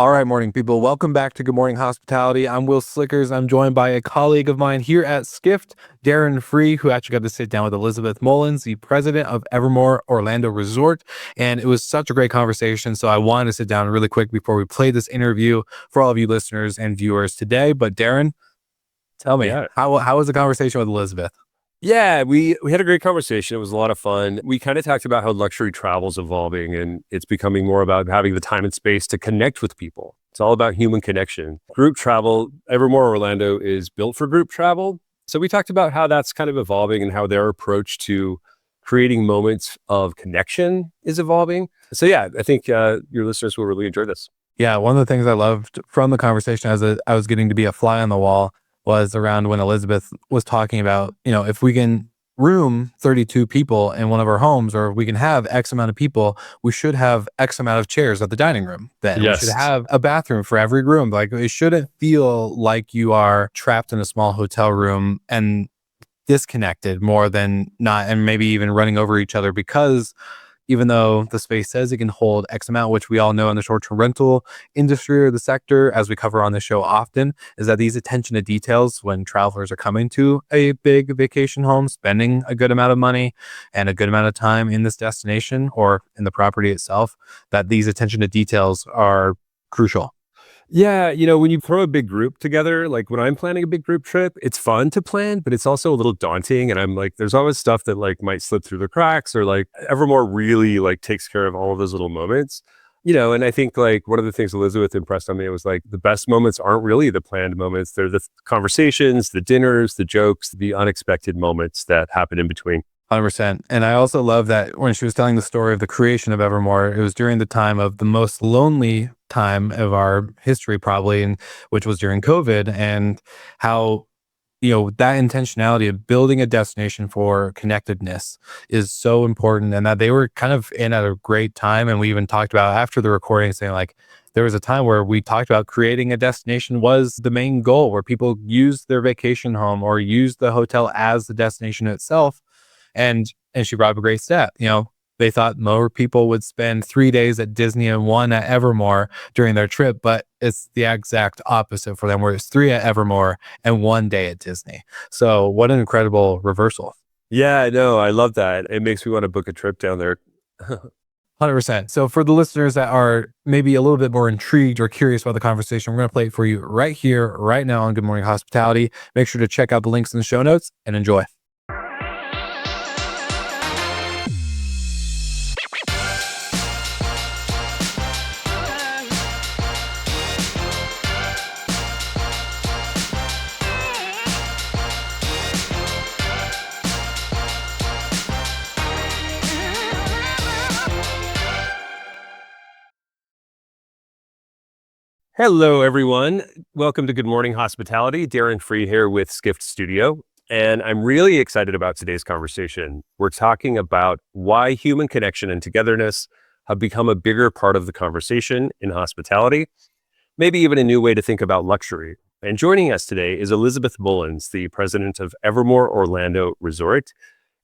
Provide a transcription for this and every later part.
All right, morning people. Welcome back to Good Morning Hospitality. I'm Will Slickers. I'm joined by a colleague of mine here at Skift, Darren Free, who actually got to sit down with Elizabeth Mullins, the president of Evermore Orlando Resort. And it was such a great conversation. So I wanted to sit down really quick before we play this interview for all of you listeners and viewers today. But Darren, tell me, Yeah. how was the conversation with Elizabeth? Yeah, we had a great conversation. It was a lot of fun. We kind of talked about how luxury travel is evolving and it's becoming more about having the time and space to connect with people. It's all about human connection. Group travel, Evermore Orlando is built for group travel. So we talked about how that's kind of evolving and how their approach to creating moments of connection is evolving. So yeah, I think your listeners will really enjoy this. Yeah, one of the things I loved from the conversation as I was getting to be a fly on the wall was around when Elizabeth was talking about, if we can room 32 people in one of our homes, or if we can have X amount of people, we should have X amount of chairs at the dining room. Then we should Yes. have a bathroom for every room. Like, it shouldn't feel like you are trapped in a small hotel room and disconnected more than not, and maybe even running over each other, because even though the space says it can hold X amount, which we all know in the short-term rental industry or the sector, as we cover on the show often, is that these attention to details when travelers are coming to a big vacation home, spending a good amount of money and a good amount of time in this destination or in the property itself, that these attention to details are crucial. Yeah, when you throw a big group together, like when I'm planning a big group trip, it's fun to plan, but it's also a little daunting. And I'm like, there's always stuff that like might slip through the cracks, or like Evermore really like takes care of all of those little moments. And I think like one of the things Elizabeth impressed on me was like the best moments aren't really the planned moments. They're the conversations, the dinners, the jokes, the unexpected moments that happen in between. 100%. And I also love that when she was telling the story of the creation of Evermore, it was during the time of the most lonely time of our history, probably, and which was during COVID, and how, that intentionality of building a destination for connectedness is so important, and that they were kind of in at a great time. And we even talked about after the recording saying, like, there was a time where we talked about creating a destination was the main goal, where people used their vacation home or used the hotel as the destination itself. And she brought up a great stat. They thought more people would spend 3 days at Disney and one at Evermore during their trip, but it's the exact opposite for them, where it's 3 at Evermore and 1 day at Disney. So what an incredible reversal. Yeah, I know. I love that. It makes me want to book a trip down there. 100%. So for the listeners that are maybe a little bit more intrigued or curious about the conversation, we're going to play it for you right here, right now on Good Morning Hospitality. Make sure to check out the links in the show notes and enjoy. Hello, everyone. Welcome to Good Morning Hospitality. Darren Free here with Skift Studio. And I'm really excited about today's conversation. We're talking about why human connection and togetherness have become a bigger part of the conversation in hospitality, maybe even a new way to think about luxury. And joining us today is Elizabeth Mullins, the president of Evermore Orlando Resort.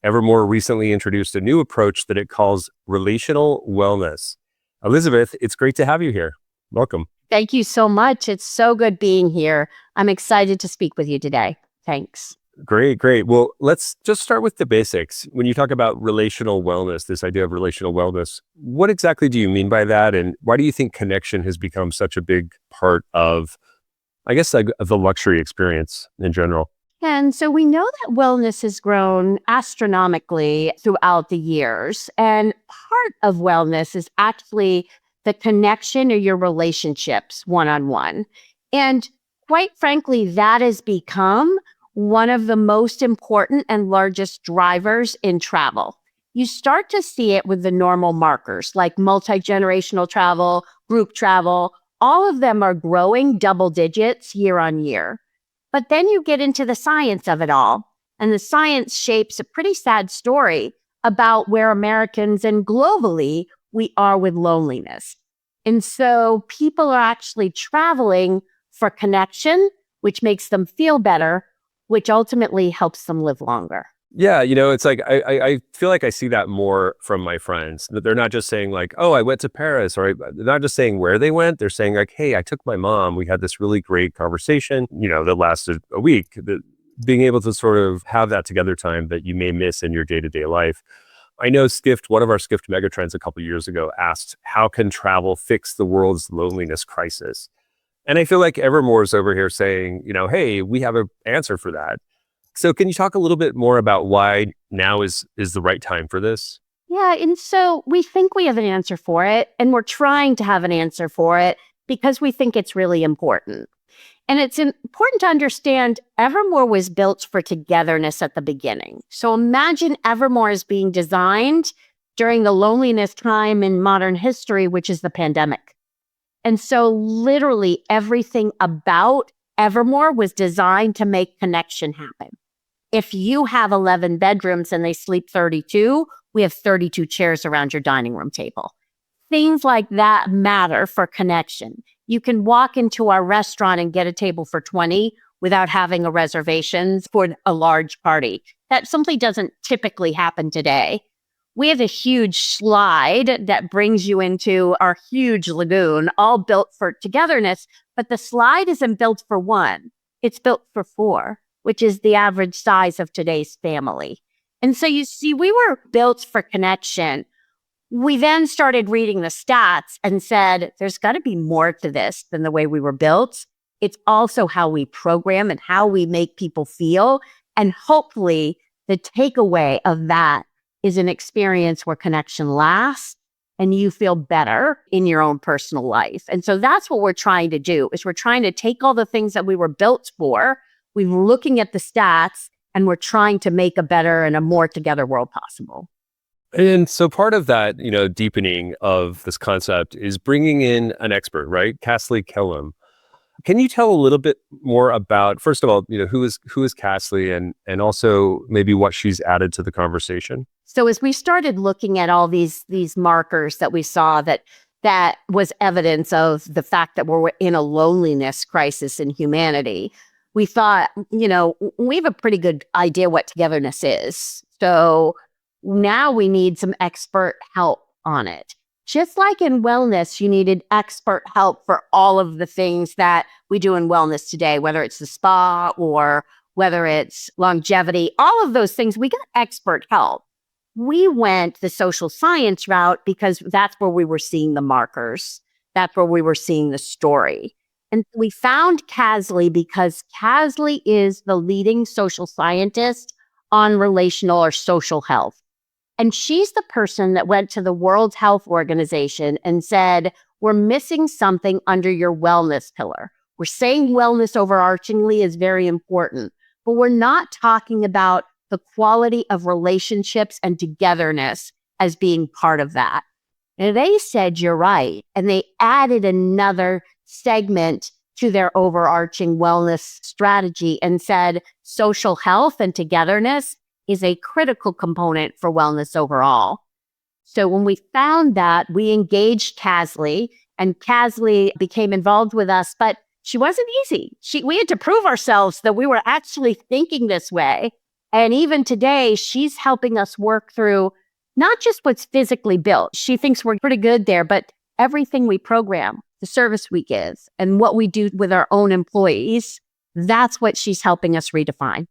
Evermore recently introduced a new approach that it calls relational wellness. Elizabeth, it's great to have you here. Welcome. Thank you so much. It's so good being here. I'm excited to speak with you today. Thanks. Great. Well, let's just start with the basics. When you talk about relational wellness, this idea of relational wellness, what exactly do you mean by that? And why do you think connection has become such a big part of, I guess, like the luxury experience in general? And so we know that wellness has grown astronomically throughout the years. And part of wellness is actually the connection or your relationships one-on-one. And quite frankly, that has become one of the most important and largest drivers in travel. You start to see it with the normal markers like multi-generational travel, group travel. All of them are growing double digits year on year. But then you get into the science of it all, and the science shapes a pretty sad story about where Americans and globally we are with loneliness. And so people are actually traveling for connection, which makes them feel better, which ultimately helps them live longer. Yeah, it's like I feel like I see that more from my friends. That they're not just saying like, "Oh, I went to Paris," or they're not just saying where they went. They're saying like, "Hey, I took my mom. We had this really great conversation, that lasted a week." Being able to sort of have that together time that you may miss in your day to day life. I know Skift, one of our Skift megatrends a couple of years ago, asked, "How can travel fix the world's loneliness crisis?" And I feel like Evermore is over here saying, "Hey, we have an answer for that." So can you talk a little bit more about why now is the right time for this? Yeah, and so we think we have an answer for it, and we're trying to have an answer for it because we think it's really important. And it's important to understand Evermore was built for togetherness at the beginning. So imagine Evermore is being designed during the loneliness time in modern history, which is the pandemic. And so literally everything about Evermore was designed to make connection happen. If you have 11 bedrooms and they sleep 32, we have 32 chairs around your dining room table. Things like that matter for connection. You can walk into our restaurant and get a table for 20 without having a reservation for a large party. That simply doesn't typically happen today. We have a huge slide that brings you into our huge lagoon, all built for togetherness, but the slide isn't built for one. It's built for four, which is the average size of today's family. And so you see, we were built for connection. We then started reading the stats and said, there's got to be more to this than the way we were built. It's also how we program and how we make people feel. And hopefully the takeaway of that is an experience where connection lasts and you feel better in your own personal life. And so that's what we're trying to do, is we're trying to take all the things that we were built for. We're looking at the stats and we're trying to make a better and a more together world possible. And so part of that, deepening of this concept is bringing in an expert, right? Kasley Killam. Can you tell a little bit more about, first of all, who is Kasley, and also maybe what she's added to the conversation? So as we started looking at all these markers that we saw that was evidence of the fact that we're in a loneliness crisis in humanity, we thought, we have a pretty good idea what togetherness is. So now we need some expert help on it. Just like in wellness, you needed expert help for all of the things that we do in wellness today, whether it's the spa or whether it's longevity, all of those things, we got expert help. We went the social science route because that's where we were seeing the markers. That's where we were seeing the story. And we found Kasley because Kasley is the leading social scientist on relational or social health. And she's the person that went to the World Health Organization and said, we're missing something under your wellness pillar. We're saying wellness overarchingly is very important, but we're not talking about the quality of relationships and togetherness as being part of that. And they said, you're right. And they added another segment to their overarching wellness strategy and said, social health and togetherness is a critical component for wellness overall. So when we found that, we engaged Kasley, and Kasley became involved with us, but she wasn't easy. We had to prove ourselves that we were actually thinking this way. And even today, she's helping us work through not just what's physically built. She thinks we're pretty good there, but everything we program, the service we give, and what we do with our own employees, that's what she's helping us redefine.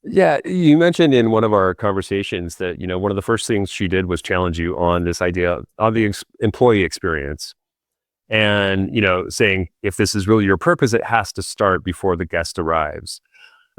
Yeah, you mentioned in one of our conversations that, one of the first things she did was challenge you on this idea of the employee experience. And, saying if this is really your purpose, it has to start before the guest arrives.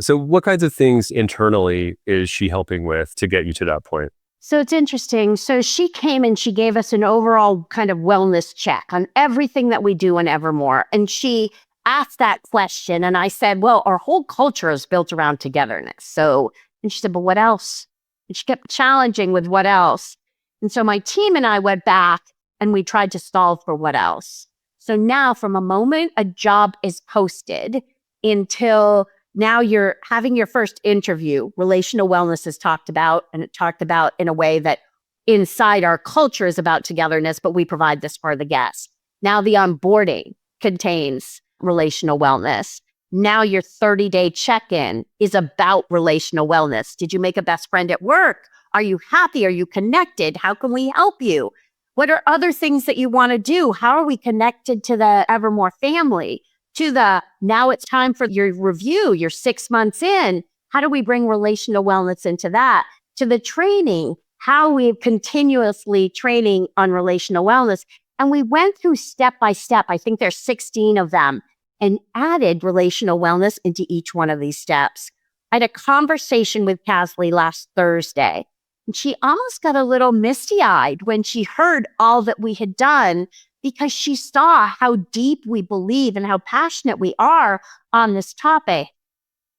So what kinds of things internally is she helping with to get you to that point? So it's interesting. So she came and she gave us an overall kind of wellness check on everything that we do in Evermore. And she asked that question. And I said, well, our whole culture is built around togetherness. So, and she said, but what else? And she kept challenging with what else. And so my team and I went back and we tried to solve for what else. So now from a moment a job is posted until now you're having your first interview, relational wellness is talked about, and it talked about in a way that inside our culture is about togetherness, but we provide this for the guests. Now the onboarding contains relational wellness. Now your 30-day check-in is about relational wellness. Did you make a best friend at work? Are you happy? Are you connected? How can we help you? What are other things that you want to do? How are we connected to the Evermore family? To the, now it's time for your review, you're 6 months in. How do we bring relational wellness into that? To the training, how we're continuously training on relational wellness. And we went through step by step. I think there's 16 of them, and added relational wellness into each one of these steps. I had a conversation with Kasley last Thursday, and she almost got a little misty-eyed when she heard all that we had done, because she saw how deep we believe and how passionate we are on this topic.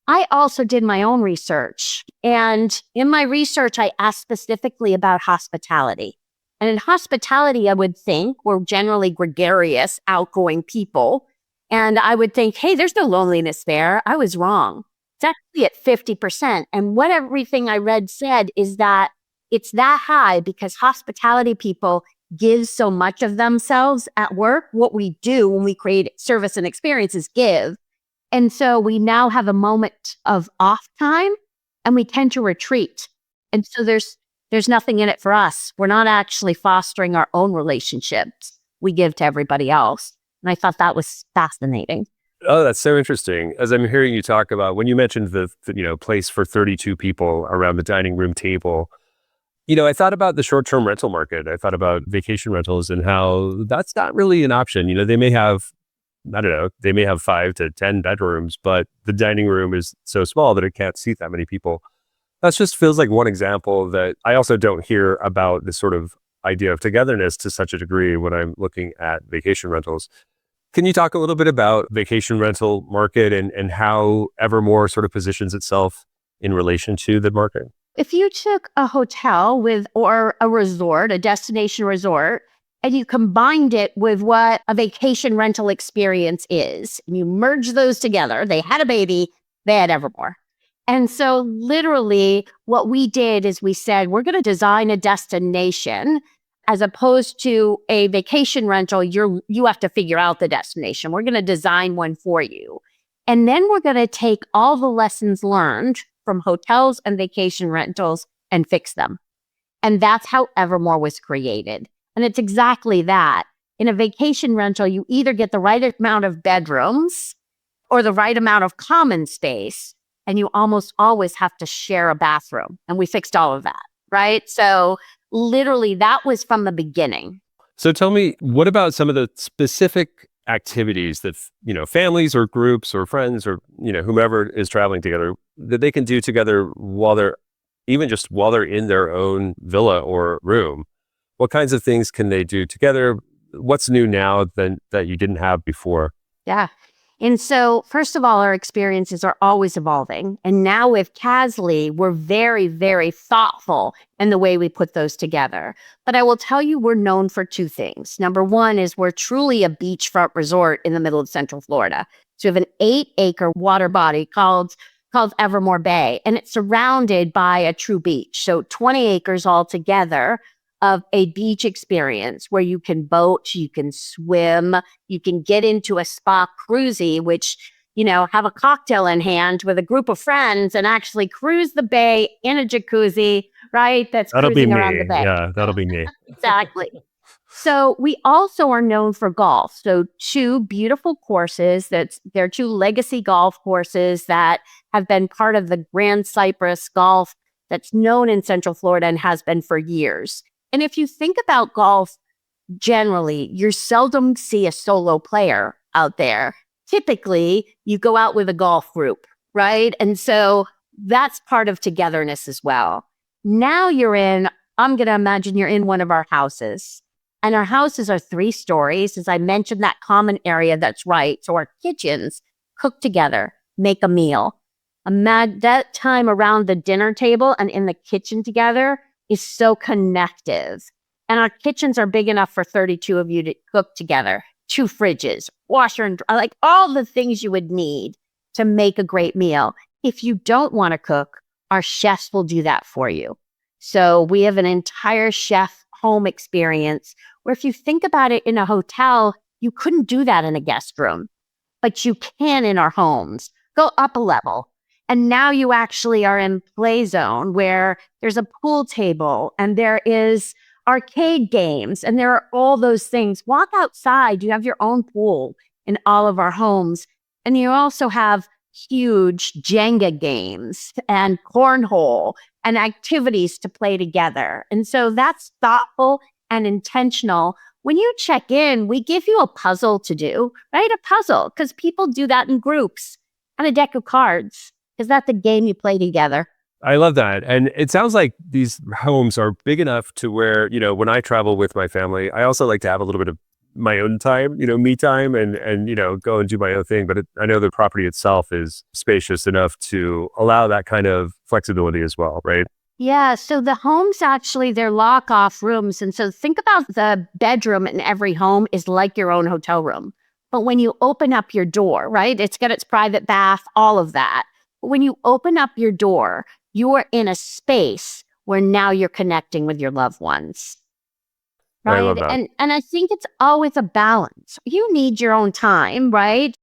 I also did my own research. And in my research, I asked specifically about hospitality. And in hospitality, I would think we're generally gregarious, outgoing people. And I would think, hey, there's no loneliness there. I was wrong. It's actually at 50%. And what everything I read said is that it's that high because hospitality people give so much of themselves at work. What we do when we create service and experiences give. And so we now have a moment of off time and we tend to retreat. And so there's nothing in it for us. We're not actually fostering our own relationships. We give to everybody else. And I thought that was fascinating. Oh, that's so interesting. As I'm hearing you talk about, when you mentioned the place for 32 people around the dining room table, I thought about the short-term rental market. I thought about vacation rentals and how that's not really an option. They may have, I don't know, they may have 5 to 10 bedrooms, but the dining room is so small that it can't seat that many people. That just feels like one example that I also don't hear about, this sort of idea of togetherness to such a degree when I'm looking at vacation rentals. Can you talk a little bit about vacation rental market and how Evermore sort of positions itself in relation to the market? If you took a hotel or a resort, a destination resort, and you combined it with what a vacation rental experience is, and you merge those together, they had a baby, they had Evermore. And so literally what we did is we said, we're going to design a destination as opposed to a vacation rental. You have to figure out the destination. We're going to design one for you. And then we're going to take all the lessons learned from hotels and vacation rentals and fix them. And that's how Evermore was created. And it's exactly that. In a vacation rental, you either get the right amount of bedrooms or the right amount of common space, and you almost always have to share a bathroom. And we fixed all of that, right? So literally that was from the beginning. So tell me, what about some of the specific activities that, families or groups or friends or, whomever is traveling together, that they can do together while they're in their own villa or room? What kinds of things can they do together? What's new now that you didn't have before? Yeah. And so, first of all, our experiences are always evolving. And now with Kasley, we're very, very thoughtful in the way we put those together. But I will tell you, we're known for 2 things. Number one is we're truly a beachfront resort in the middle of Central Florida. So we have an 8-acre water body called Evermore Bay, and it's surrounded by a true beach. So 20 acres altogether of a beach experience where you can boat, you can swim, you can get into a spa cruisy, which, have a cocktail in hand with a group of friends and actually cruise the bay in a jacuzzi, right? That's That'll be cruising me. around the bay. Yeah, that'll be me. Exactly. So we also are known for golf. So 2 beautiful courses they're 2 legacy golf courses that have been part of the Grand Cypress golf that's known in Central Florida and has been for years. And if you think about golf, generally, you seldom see a solo player out there. Typically, you go out with a golf group, right? And so that's part of togetherness as well. Now I'm going to imagine you're in one of our houses. And our houses are 3 stories. As I mentioned, that common area that's right. So our kitchens cook together, make a meal. That time around the dinner table and in the kitchen together is so connective. And our kitchens are big enough for 32 of you to cook together. 2 fridges, washer and like all the things you would need to make a great meal. If you don't want to cook, our chefs will do that for you. So we have an entire chef home experience where if you think about it in a hotel, you couldn't do that in a guest room. but you can in our homes. Go up a level. And now you actually are in play zone where there's a pool table and there is arcade games and there are all those things. Walk outside. You have your own pool in all of our homes. And you also have huge Jenga games and cornhole and activities to play together. And so that's thoughtful and intentional. When you check in, we give you a puzzle to do, right? A puzzle, because people do that in groups, and a deck of cards. Is that the game you play together? I love that. And it sounds like these homes are big enough to where, when I travel with my family, I also like to have a little bit of my own time, me time and go and do my own thing. But I know the property itself is spacious enough to allow that kind of flexibility as well, right? Yeah, so the homes actually, they're lock-off rooms. And so think about the bedroom in every home is like your own hotel room. But when you open up your door, right, it's got its private bath, all of that. But when you open up your door, you're in a space where now you're connecting with your loved ones. I Right. love that. And I think it's always a balance. You need your own time, right?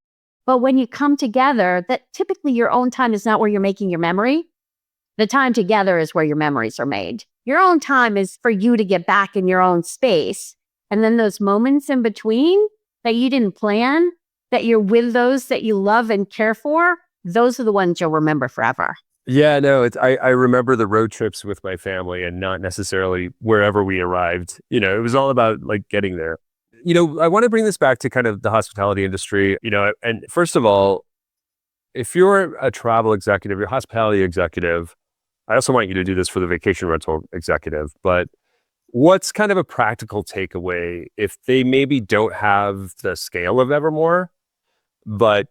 But when you come together, that typically your own time is not where you're making your memory. The time together is where your memories are made. Your own time is for you to get back in your own space. And then those moments in between that you didn't plan, that you're with those that you love and care for, those are the ones you'll remember forever. Yeah, no, I remember the road trips with my family and not necessarily wherever we arrived. It was all about like getting there. I want to bring this back to kind of the hospitality industry, and first of all, if you're a travel executive, you're a hospitality executive, I also want you to do this for the vacation rental executive, but what's kind of a practical takeaway if they maybe don't have the scale of Evermore? But,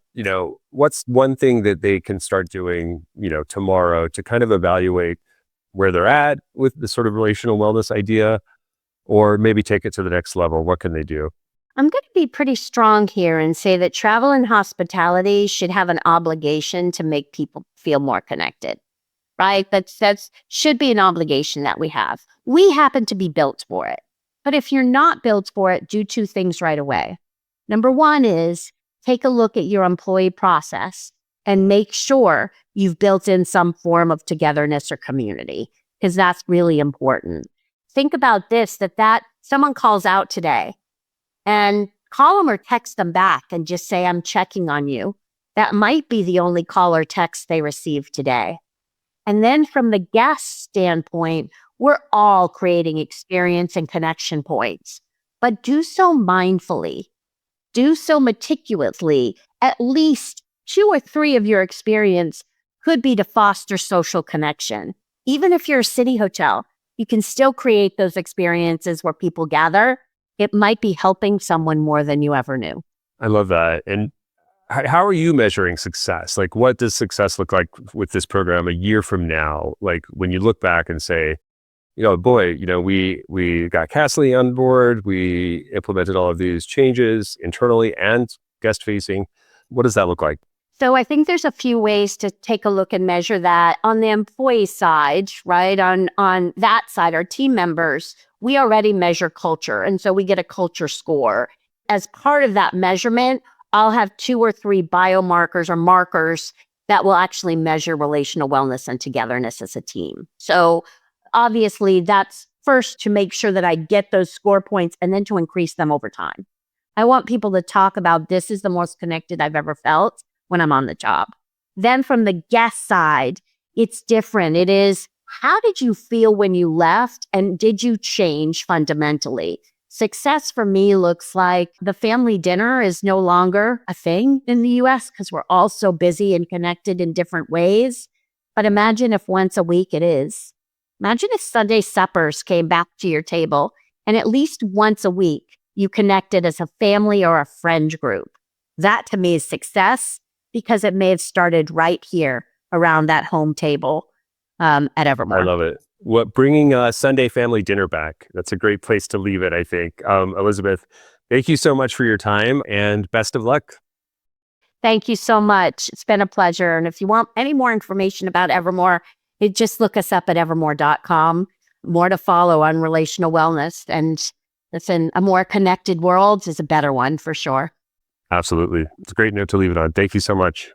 what's one thing that they can start doing, tomorrow to kind of evaluate where they're at with the sort of relational wellness idea, or maybe take it to the next level? What can they do? I'm going to be pretty strong here and say that travel and hospitality should have an obligation to make people feel more connected, right? That's should be an obligation that we have. We happen to be built for it. But if you're not built for it, do two things right away. Number one is take a look at your employee process and make sure you've built in some form of togetherness or community, because that's really important. Think about this, that someone calls out today and call them or text them back and just say, I'm checking on you. That might be the only call or text they receive today. And then from the guest standpoint, we're all creating experience and connection points, but do so mindfully. Do so meticulously. At least 2 or 3 of your experience could be to foster social connection. Even if you're a city hotel, you can still create those experiences where people gather. It might be helping someone more than you ever knew. I love that. And how are you measuring success? Like, what does success look like with this program a year from now? Like, when you look back and say, boy, we got Kasley on board. We implemented all of these changes internally and guest facing. What does that look like? So I think there's a few ways to take a look and measure that. On the employee side, right? On that side, our team members, we already measure culture. And so we get a culture score. As part of that measurement, I'll have 2 or 3 biomarkers or markers that will actually measure relational wellness and togetherness as a team. So obviously, that's first to make sure that I get those score points and then to increase them over time. I want people to talk about this is the most connected I've ever felt when I'm on the job. Then from the guest side, it's different. It is, how did you feel when you left? And did you change fundamentally? Success for me looks like the family dinner is no longer a thing in the US because we're all so busy and connected in different ways. But imagine if once a week it is. Imagine if Sunday suppers came back to your table and at least once a week you connected as a family or a friend group. That to me is success because it may have started right here around that home table at Evermore. I love it. Bringing Sunday family dinner back. That's a great place to leave it, I think. Elizabeth, thank you so much for your time and best of luck. Thank you so much. It's been a pleasure. And if you want any more information about Evermore, just look us up at evermore.com. More to follow on relational wellness. And listen, a more connected world is a better one for sure. Absolutely. It's a great note to leave it on. Thank you so much.